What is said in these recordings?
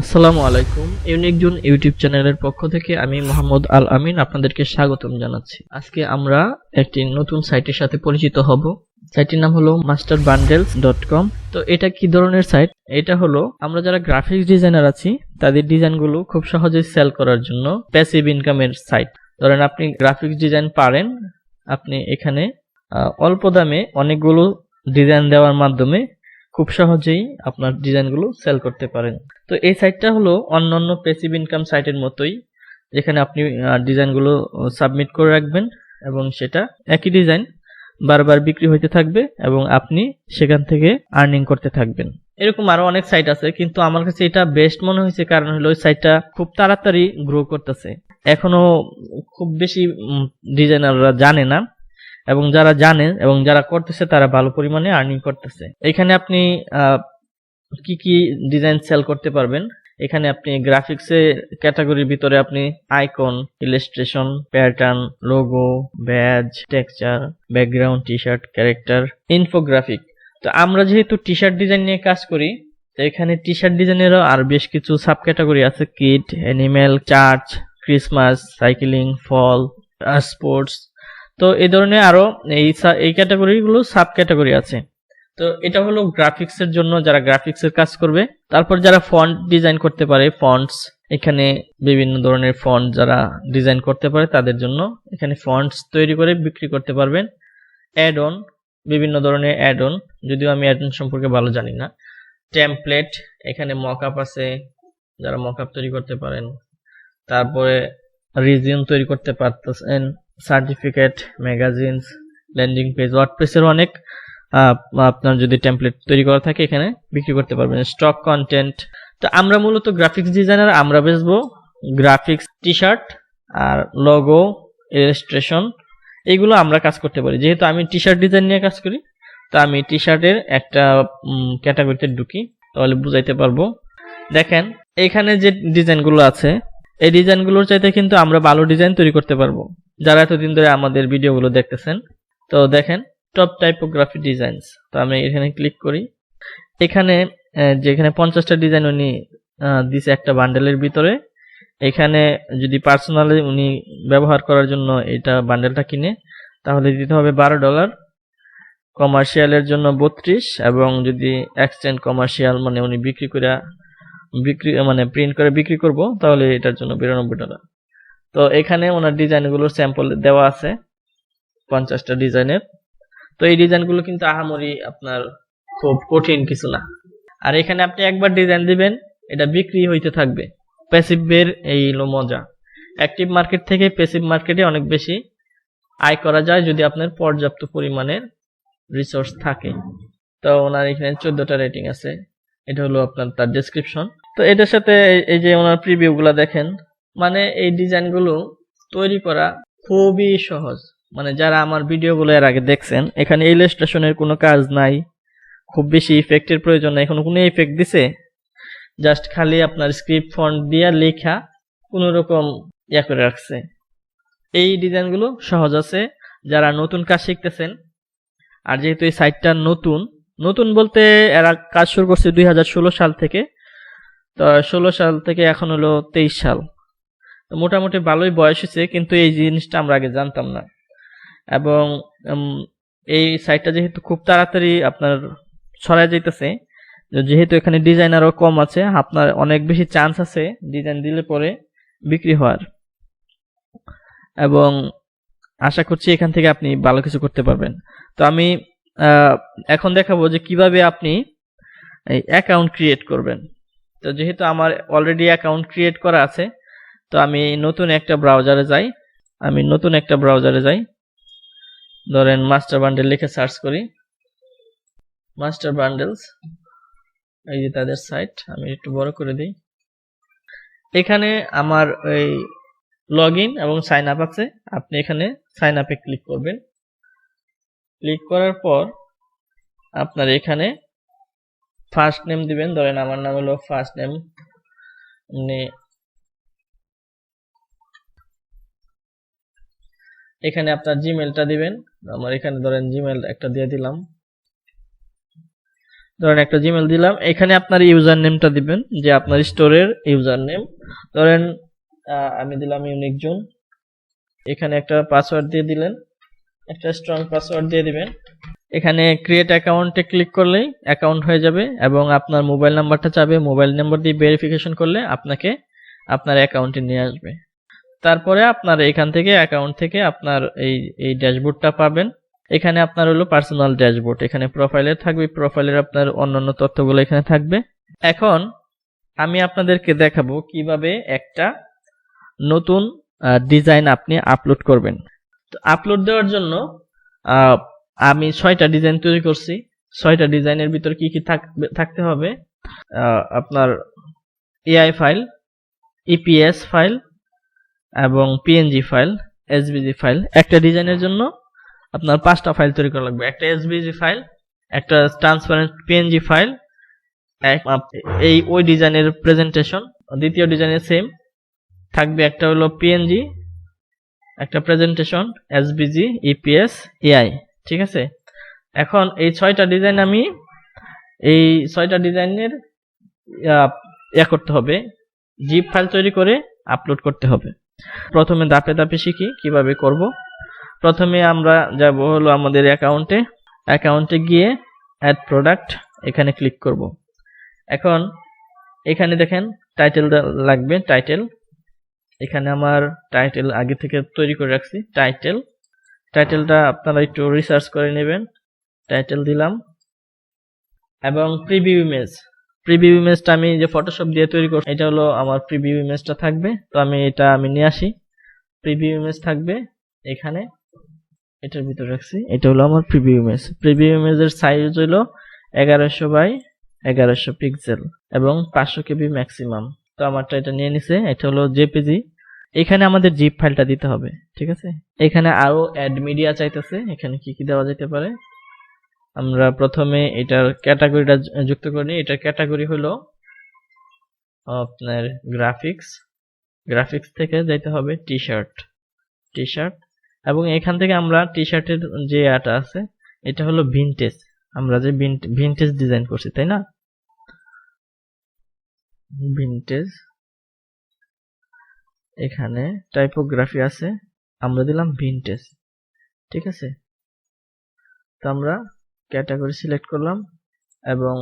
আসসালামু আলাইকুম। Unique zone YouTube চ্যানেলের পক্ষ থেকে আমি মোহাম্মদ আল আমিন আপনাদেরকে স্বাগতম জানাচ্ছি। আজকে আমরা একটি নতুন সাইটের সাথে পরিচিত হব। সাইটটির নাম হলো masterbundles.com। তো এটা কি ধরনের সাইট? এটা হলো আমরা যারা গ্রাফিক্স ডিজাইনার আছি তাদের ডিজাইনগুলো খুব সহজেই সেল করার জন্য প্যাসিভ ইনকামের সাইট। ধরেন আপনি গ্রাফিক্স ডিজাইন পারেন, আপনি এখানে অল্প দামে অনেকগুলো ডিজাইন দেওয়ার মাধ্যমে খুব সহজেই আপনার ডিজাইনগুলো সেল করতে পারেন। তো এই সাইটটা হলো অন্যান্য প্যাসিভ ইনকাম সাইটের মতোই, যেখানে আপনি ডিজাইনগুলো সাবমিট করে রাখবেন এবং সেটা একই ডিজাইন বারবার বিক্রি হইতে থাকবে এবং আপনি সেখান থেকে আর্নিং করতে থাকবেন। এরকম আরো অনেক সাইট আছে, কিন্তু আমার কাছে এটা বেস্ট মনে হয়েছে, কারণ হলো ওই সাইটটা খুব তাড়াতাড়ি গ্রো করতেছে। এখনো খুব বেশি ডিজাইনাররা জানে না, এবং যারা জানে এবং যারা করতেছে তারা ভালো পরিমাণে আর্নিং করতেছে। এখানে আপনি কি কি ডিজাইন সেল করতে পারবেন। এখানে আপনি গ্রাফিক্সের ক্যাটাগরির ভিতরে আপনি icon, illustration, pattern, logo, badge, texture, background, T-shirt, character, infographic. তো আমরা যেহেতু টি-শার্ট ডিজাইন নিয়ে কাজ করি, তো এখানে টি-শার্ট ডিজাইনেরও আর বেশ কিছু সাব ক্যাটাগরি আছে। Kid, animal, church, Christmas, cycling, fall, sports. তো এই ধরনের আরো এই ক্যাটাগরিগুলো সাব ক্যাটাগরি আছে। তো এটা হলো গ্রাফিক্সের জন্য, যারা গ্রাফিক্সের কাজ করবে। তারপর যারা ফন্ট ডিজাইন করতে পারে, ফন্টস, এখানে বিভিন্ন ধরনের ফন্ট যারা ডিজাইন করতে পারে তাদের জন্য এখানে ফন্টস তৈরি করে বিক্রি করতে পারবেন। অ্যাড অন, বিভিন্ন ধরনের অ্যাড অন, যদিও আমি অ্যাড অন সম্পর্কে ভালো জানি না। টেমপ্লেট, এখানে মকআপ আছে, যারা মকআপ তৈরি করতে পারেন। তারপরে রিজিউম তৈরি করতে পারতেছেন, সার্টিফিকেট, ম্যাগাজিনস, ল্যান্ডিং পেজ, ওয়ার্ডপ্রেসের অনেক আপনার যদি টেমপ্লেট তৈরি করা থাকে এখানে বিক্রি করতে পারবেন। Stock content. তো আমরা মূলত গ্রাফিক্স ডিজাইনার, আমরা বেচবো গ্রাফিক্স টি-শার্ট আর লোগো, ইলাস্ট্রেশন, এইগুলো আমরা কাজ করতে পারি। যেহেতু আমি টি-শার্ট ডিজাইন নিয়ে কাজ করি, তো আমি টি-শার্টের একটা ক্যাটাগরিতে ঢুকি, তাহলে বুঝাইতে পারবো। দেখেন এখানে যে ডিজাইনগুলো আছে, এই ডিজাইনগুলোর চাইতে কিন্তু আমরা ভালো ডিজাইন তৈরি করতে পারবো, যারা এতদিন ধরে আমাদের ভিডিওগুলো দেখতেছেন। তো দেখেন টপ টাইপোগ্রাফি ডিজাইনস। তো আমি এখানে ক্লিক করি। এখানে যেখানে 50টা ডিজাইন উনি দিছে একটা বান্ডেলের ভিতরে, এখানে যদি পার্সোনালি উনি ব্যবহার করার জন্য এটা বান্ডেলটা কিনে, তাহলে দিতে হবে $12, কমার্শিয়ালের জন্য 32, এবং যদি এক্সটেন্ড কমার্শিয়াল মানে উনি বিক্রি মানে প্রিন্ট করে বিক্রি করব, তাহলে এটার জন্য $92। তো এখানে ওনার ডিজাইনগুলোর স্যাম্পল দেওয়া আছে 50টা ডিজাইনের। তো এই ডিজাইনগুলো কিন্তু আহামরি আপনার খুব কঠিন কিছু না। আর এখানে আপনি একবার ডিজাইন দিবেন, এটা বিক্রি হইতে থাকবে। প্যাসিভের এই হলো মজা। অ্যাক্টিভ মার্কেট থেকে প্যাসিভ মার্কেটে অনেক বেশি আয় করা যায় যদি আপনার পর্যাপ্ত পরিমাণের রিসোর্স থাকে। তো ওনার এখানে 14টা রেটিং আছে। এটা হলো আপনার তার ডেসক্রিপশন। তো এটার সাথে এই যে ওনার প্রিভিউগুলো দেখেন, মানে এই ডিজাইনগুলো তৈরি করা খুবই সহজ। মানে যারা আমার ভিডিওগুলো এর আগে দেখছেন, এখানে ইলাস্ট্রেশনের কোনো কাজ নাই, খুব বেশি ইফেক্টের প্রয়োজন নাই। এখনো কোনো ইফেক্ট দিছে, জাস্ট খালি আপনার স্ক্রিপ্ট ফন্ট দিয়ে লেখা কোনো রকম ইয়া করে রাখছে। এই ডিজাইনগুলো সহজ আছে যারা নতুন কাজ শিখতেছেন। আর যেহেতু এই সাইটটা নতুন, নতুন বলতে এরা কাজ শুরু করছে 2016 সাল থেকে। তো 16 সাল থেকে এখন হলো 23 সাল, মোটামুটি ভালোই বয়স হয়েছে, কিন্তু এই জিনিসটা আমরা আগে জানতাম না। এবং এই সাইটটা যেহেতু খুব তাড়াতাড়ি আপনার ছড়ায় যাইতেছে, যেহেতু এখানে ডিজাইনারও কম আছে, আপনার অনেক বেশি চান্স আছে ডিজাইন দিলে পরে বিক্রি হওয়ার। এবং আশা করছি এখান থেকে আপনি ভালো কিছু করতে পারবেন। তো আমি এখন দেখাবো যে কিভাবে আপনি এই অ্যাকাউন্ট ক্রিয়েট করবেন। তো যেহেতু আমার অলরেডি অ্যাকাউন্ট ক্রিয়েট করা আছে, তো আমি নতুন একটা ব্রাউজারে যাই। ধরেন মাস্টার বান্ডেল লিখে সার্চ করি, মাস্টার বান্ডেলস, এই যে তাদের সাইট। আমি একটু বড় করে দিই। এখানে আমার এই লগ ইন এবং সাইন আপ আছে। আপনি এখানে সাইন আপে ক্লিক করবেন। ক্লিক করার পর আপনার এখানে ফার্স্ট নেম দিবেন। ধরেন আমার নাম হলো ফার্স্ট নেম। এখানে আপনার জিমেলটা দিবেন। আমার এখানে ধরেন জিমেল একটা দিয়ে দিলাম। ধরেন একটা জিমেল দিলাম, এখানে আপনার ইউজার নেমটা দিবেন, যে আপনার স্টোরের ইউজার নেম। ধরেন আমি দিলাম ইউনিক জোন। এখানে একটা পাসওয়ার্ড দিয়ে দিলেন, একটা স্ট্রং পাসওয়ার্ড দিয়ে দিবেন। এখানে ক্রিয়েট অ্যাকাউন্টে ক্লিক করলেই অ্যাকাউন্ট হয়ে যাবে, এবং আপনার মোবাইল নাম্বারটা চাবে, মোবাইল নাম্বার দিয়ে ভেরিফিকেশন করলে আপনাকে আপনার অ্যাকাউন্টে নিয়ে আসবে। তারপরে আপনার এখান থেকে অ্যাকাউন্ট থেকে আপনার এই ড্যাশবোর্ডটা পাবেন। এখানে আপনার হলো পার্সোনাল ড্যাশবোর্ড, এখানে প্রোফাইলে থাকবে, প্রোফাইলের আপনার অন্যান্য তথ্যগুলো এখানে থাকবে। এখন আমি আপনাদেরকে দেখাবো কিভাবে একটা নতুন ডিজাইন আপনি আপলোড করবেন। তো আপলোড দেওয়ার জন্য আমি 6টা ডিজাইন তৈরি করছি। 6টা ডিজাইনের ভিতর কি কি থাকতে হবে, আপনার এআই ফাইল, ইপিএস ফাইল এবং পিএনজি ফাইল, এসভিজি ফাইল। একটা ডিজাইনের জন্য আপনার 5টা ফাইল তৈরি করা লাগবে, একটা এসভিজি ফাইল, একটা ট্রান্সপারেন্ট পিএনজি ফাইল, ওই ডিজাইনের প্রেজেন্টেশন। দ্বিতীয় ডিজাইনের সেম থাকবে, একটা হলো পিএনজি, একটা প্রেজেন্টেশন, এসভিজি, ইপিএস, এআই। ঠিক আছে, এখন এই 6টা ডিজাইন আমি এই 6টা ডিজাইনের করতে হবে, জিপ ফাইল তৈরি করে আপলোড করতে হবে। প্রথমে ধাপে ধাপে শিখি কিভাবে করব। প্রথমে আমরা যাব হলো আমাদের অ্যাকাউন্টে গিয়ে অ্যাড প্রোডাক্ট, এখানে ক্লিক করব। এখন এখানে দেখেন টাইটেল লাগবে, এখানে আমার টাইটেল আগে থেকে তৈরি করে রাখছি। টাইটেলটা আপনারা একটু রিসার্চ করে নেবেন। টাইটেল দিলাম, এবং প্রিভিউ ইমেজটা আমি যে ফটোশপ দিয়ে তৈরি করছি, এটা হলো আমার প্রিভিউ ইমেজটা থাকবে। তো আমি নিয়ে আসি, প্রিভিউ ইমেজ থাকবে এখানে, এটার ভিতরে রাখছি। এটা হলো আমার প্রিভিউ ইমেজের সাইজ হলো 1100 বাই 1100 পিক্সেল এবং 500 কেবি ম্যাক্সিমাম। তো আমারটা এটা নিয়ে নিছে, এটা হলো জেপিজি। এখানে আমাদের জিপ ফাইলটা দিতে হবে। ঠিক আছে, এখানে আরো অ্যাড মিডিয়া চাইতেছে, এখানে কি কি দেওয়া যেতে পারে। আমরা প্রথমে এটার ক্যাটাগরিটা যুক্ত করি। এটার ক্যাটাগরি হলো আপনার গ্রাফিক্স থেকে যাইতে হবে টি শার্ট, এবং এখান থেকে আমরা টি শার্টের যে আটা আছে এটা হলো ভিনটেজ, আমরা যে ভিনটেজ ডিজাইন করছি, তাই না? ভিনটেজ, এখানে টাইপোগ্রাফি আছে, আমরা দিলাম ভিনটেজ। ঠিক আছে, তো আমরা ক্যাটাগরি সিলেক্ট করলাম, এবং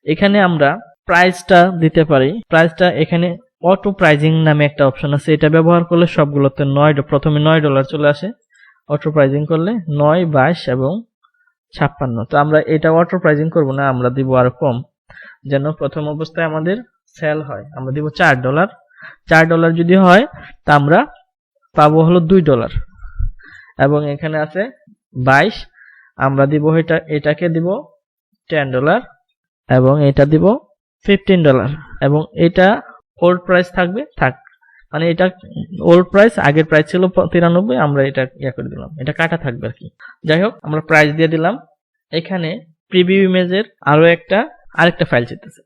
এখানে আমরা প্রাইসটা দিতে পারি। প্রাইসটা এখানে অটো প্রাইজিং নামে একটা অপশন আছে, এটা ব্যবহার করলে সবগুলোতে প্রথমে $9 চলে আসে। অটো প্রাইজিং করলে 9, 22 এবং 56। তো আমরা এটা অটো প্রাইজিং করব না, আমরা দিব আরো কম, যেন প্রথম অবস্থায় আমাদের সেল হয়। আমরা দিব $4। $4 যদি হয় তা আমরা পাবো হলো $2, এবং এখানে আছে 22, আমরা দিব এটাকে দিব $10, এবং এটা দিব $15, এবং এটা ওল্ড প্রাইস থাকবে, মানে এটা ওল্ড প্রাইস, আগের প্রাইস ছিল 93, আমরা এটা করে দিলাম, এটা কাটা থাকবে আর কি। যাই হোক, আমরা প্রাইস দিয়ে দিলাম। এখানে প্রিভিউ ইমেজের আরেকটা ফাইল চাইতেছে,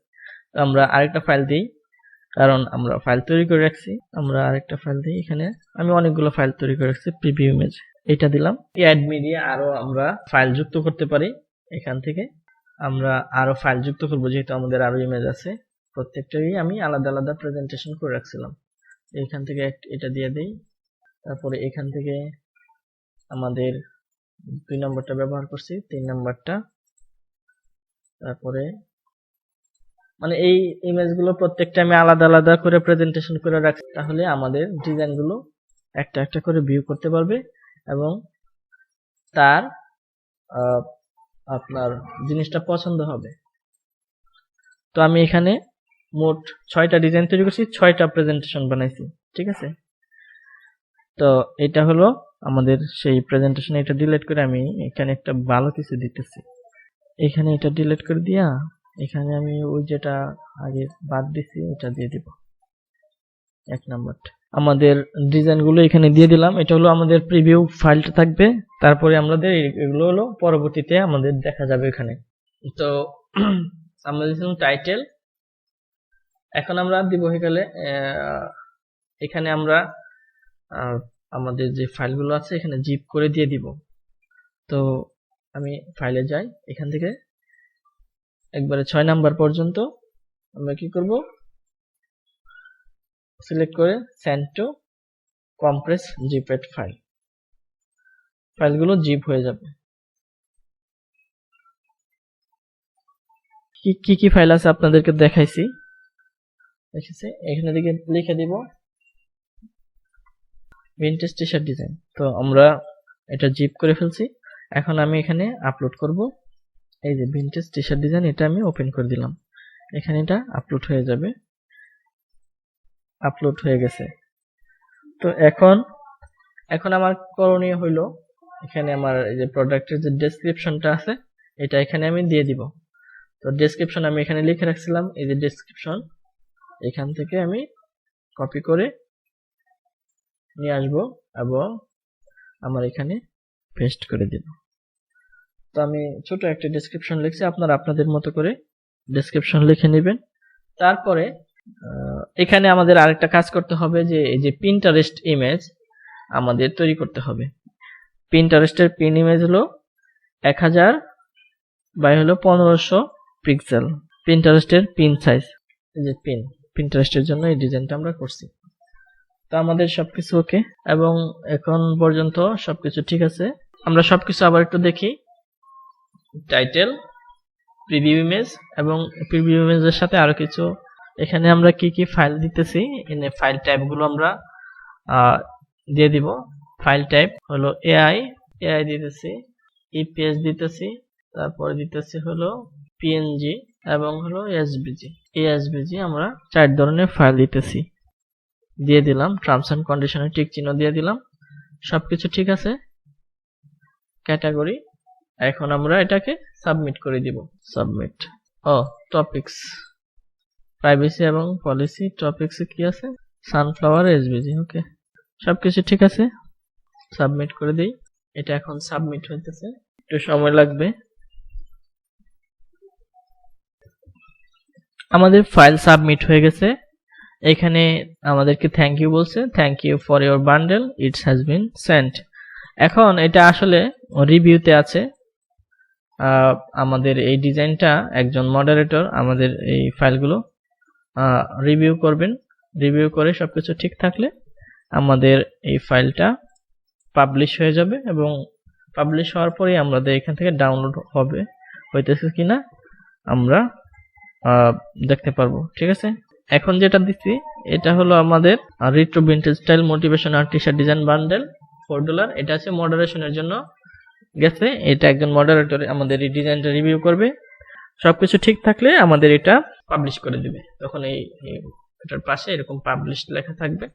আমরা আরেকটা ফাইল দিই, কারণ আমরা ফাইল তৈরি করে রাখছি। আমরা আরেকটা ফাইল দিই, এখানে আমি অনেকগুলো ফাইল তৈরি করে রাখছি। প্রিভিউ ইমেজ এটা দিলাম। অ্যাড মিডিয়া আরো আমরা ফাইল যুক্ত করতে পারি, এখান থেকে আমরা আরো ফাইল যুক্ত করবো, যেহেতু আমাদের আরো ইমেজ আছে। প্রত্যেকটারই আমি আলাদা আলাদা প্রেজেন্টেশন করে রাখছিলাম। এখান থেকে এটা দিয়ে দেই, তারপরে এখান থেকে আমাদের 2 নম্বরটা ব্যবহার করছি, 3 নম্বরটা, তারপরে মানে এই ইমেজগুলো প্রত্যেকটা আমি আলাদা আলাদা করে প্রেজেন্টেশন করে রাখছি, তাহলে আমাদের ডিজাইনগুলো একটা একটা করে ভিউ করতে পারবে, এবং তার আপনার জিনিসটা পছন্দ হবে। তো আমি এখানে মোট 6টা ডিজাইন তৈরি করছি, 6টা প্রেজেন্টেশন বানাইছি। ঠিক আছে, তো এটা হলো আমাদের সেই প্রেজেন্টেশন। এটা ডিলিট করে আমি এখানে একটা ভালো কিছু দিতেছি, এখানে এটা ডিলিট করে দিয়া এখানে আমি ওই যেটা আগে বাদ দিছি ওটা দিয়ে দিব, 1 নাম্বারটা। আমাদের ডিজাইনগুলো এখানে দিয়ে দিলাম। এটা হলো আমাদের প্রিভিউ ফাইলটা থাকবে, তারপরে আমাদের এগুলো হলো পরবর্তীতে আমাদের দেখা যাবে এখানে। তো আমরা দিলাম টাইটেল, এখন আমরা দিব এখানে এখানে আমরা আমাদের যে ফাইলগুলো আছে এখানে জিপ করে দিয়ে দিব। তো আমি ফাইলে যাই, এখান থেকে একবারে 6 নাম্বার পর্যন্ত আমরা কি করব, সিলেক্ট করে সেন্ড টু কম্প্রেস জিপেড ফাইল, ফাইলগুলো জিপ হয়ে যাবে। কি ফাইল আছে আপনাদেরকে দেখাইছি, দেখেছি এখানে দিকে লিখে দিব ভিনটেজ টি-শার্ট ডিজাইন। তো আমরা এটা জিপ করে ফেলছি। এখন আমি এখানে আপলোড করব। এই যে ভিনটেজ টি-শার্ট ডিজাইন, এটা আমি ওপেন করে দিলাম। এখানে এটা আপলোড হয়ে যাবে। আপলোড হয়ে গেছে। তো এখন আমার করণীয় হইলো, এখানে আমার এই যে প্রোডাক্টের যে ডেসক্রিপশনটা আছে এটা এখানে আমি দিয়ে দিব। তো ডেসক্রিপশন আমি এখানে লিখে রাখছিলাম, এই যে ডেসক্রিপশন, এখান থেকে আমি কপি করে নিয়ে আসবো এবং আমার এখানে পেস্ট করে দিব। তো আমি ছোট একটা ডেসক্রিপশন লিখছি, আপনারা আপনাদের মতো করে ডেসক্রিপশন লিখে নেবেন। তারপরে এখানে আমাদের আরেকটা কাজ করতে হবে, যে এই যে পিন্টারেস্ট ইমেজ আমাদের তৈরি করতে হবে। পিন্টারেস্টের পিন ইমেজ হলো 1000 বাই হলো 1500 পিক্সেল পিন্টারেস্টের পিন সাইজ। এই যে পিন্টারেস্টের জন্য এই ডিজাইনটা আমরা করছি। তো আমাদের সবকিছু ওকে এবং এখন পর্যন্ত সবকিছু ঠিক আছে। আমরা সবকিছু আবার একটু দেখি। টাইটেল, প্রিভিউ ইমেজ এবং প্রিভিউ ইমেজের সাথে আরো কিছু এখানে আমরা কি ফাইল দিতেছি, এনে ফাইল টাইপগুলো আমরা দিয়ে দিব। ফাইল টাইপ হলো এআই দিতেছি, ইপিএস দিতেছি, তারপরে দিতেছি হলো পিএনজি এবং হলো এসভিজি। আমরা 4 ধরনের ফাইল দিতেছি, দিয়ে দিলাম। টার্মস এন্ড কন্ডিশনের টিক চিহ্ন দিয়ে দিলাম। সবকিছু ঠিক আছে। ক্যাটাগরি, এখন আমরা এটাকে সাবমিট করে দিব। সাবমিট। টপিকস, প্রাইভেসি এবং পলিসি। টপিকসে কি আছে, সানফ্লাওয়ার এসভিজি। ওকে, সবকিছু ঠিক আছে। সাবমিট করে দেই। এটা এখন সাবমিট হইতেছে, একটু সময় লাগবে। আমাদের ফাইল সাবমিট হয়ে গেছে। এখানে আমাদেরকে থ্যাংক ইউ বলছে, thank you for your bundle, it has been sent. এখন এটা আসলে রিভিউতে আছে। আমাদের এই ডিজাইনটা একজন মডারেটর আমাদের এই ফাইলগুলো রিভিউ করবেন। রিভিউ করে সবকিছু ঠিক থাকলে আমাদের এই ফাইলটা পাবলিশ হয়ে যাবে এবং পাবলিশ হওয়ার পরে আমাদের এখান থেকে ডাউনলোড হইতেছে কিনা আমরা দেখতে পারবো। ঠিক আছে, এখন যেটা দিচ্ছি এটা হলো আমাদের retro vintage style motivational T shirt design bundle $4। এটা আছে মডারেশনের জন্য গেছে। এটা একজন মডারেটর আমাদের এই ডিজাইনটা রিভিউ করবে। সবকিছু ঠিক থাকলে আমাদের এটা পাবলিশ করে দিবে। তখন এটার পাশে এরকম পাবলিশ লেখা থাকবে।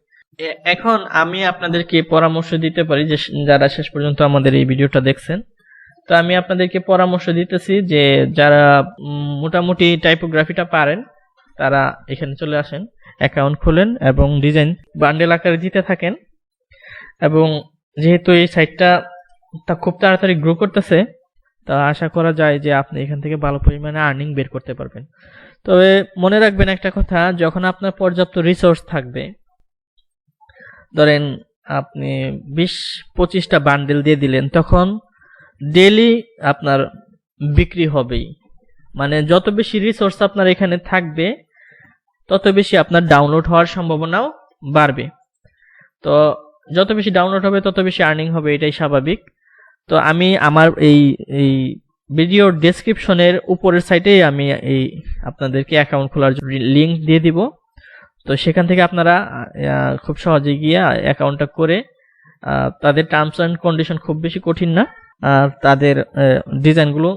এখন আমি আপনাদেরকে পরামর্শ দিতে পারি, যে যারা শেষ পর্যন্ত আমাদের এই ভিডিওটা দেখছেন, তো আমি আপনাদেরকে পরামর্শ দিতেছি যে যারা মোটামুটি টাইপোগ্রাফিটা পারেন তারা এখানে চলে আসেন, অ্যাকাউন্ট খোলেন এবং ডিজাইন বান্ডেল আকারে দিতে থাকেন। এবং যেহেতু এই সাইটটা খুব তাড়াতাড়ি গ্রো করতেছে, তা আশা করা যায় যে আপনি এখান থেকে ভালো পরিমাণে আর্নিং বের করতে পারবেন। তবে মনে রাখবেন একটা কথা, যখন আপনার পর্যাপ্ত রিসোর্স থাকবে, ধরেন আপনি 20-25টা বান্ডেল দিয়ে দিলেন, তখন ডেইলি আপনার বিক্রি হবেই। মানে যত বেশি রিসোর্স আপনার এখানে থাকবে তত বেশি আপনার ডাউনলোড হওয়ার সম্ভাবনাও বাড়বে। তো যত বেশি ডাউনলোড হবে তত বেশি আর্নিং হবে, এটাই স্বাভাবিক। তো আমি আমার এই ভিডিওর ডেসক্রিপশনের উপরের সাইটে আমি এই আপনাদেরকে অ্যাকাউন্ট খোলার লিংক দিয়ে দিব। তো সেখান থেকে আপনারা খুব সহজে গিয়ে অ্যাকাউন্টটা করে তাদের টার্মস অ্যান্ড কন্ডিশন খুব বেশি কঠিন না, তাদের ডিজাইনগুলো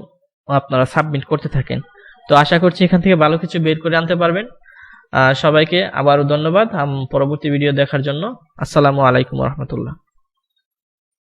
আপনারা সাবমিট করতে থাকেন। তো আশা করছি এখান থেকে ভালো কিছু বের করে আনতে পারবেন। সবাইকে আবারও ধন্যবাদ পরবর্তী ভিডিও দেখার জন্য। আসসালামু আলাইকুম রহমতুল্লাহ।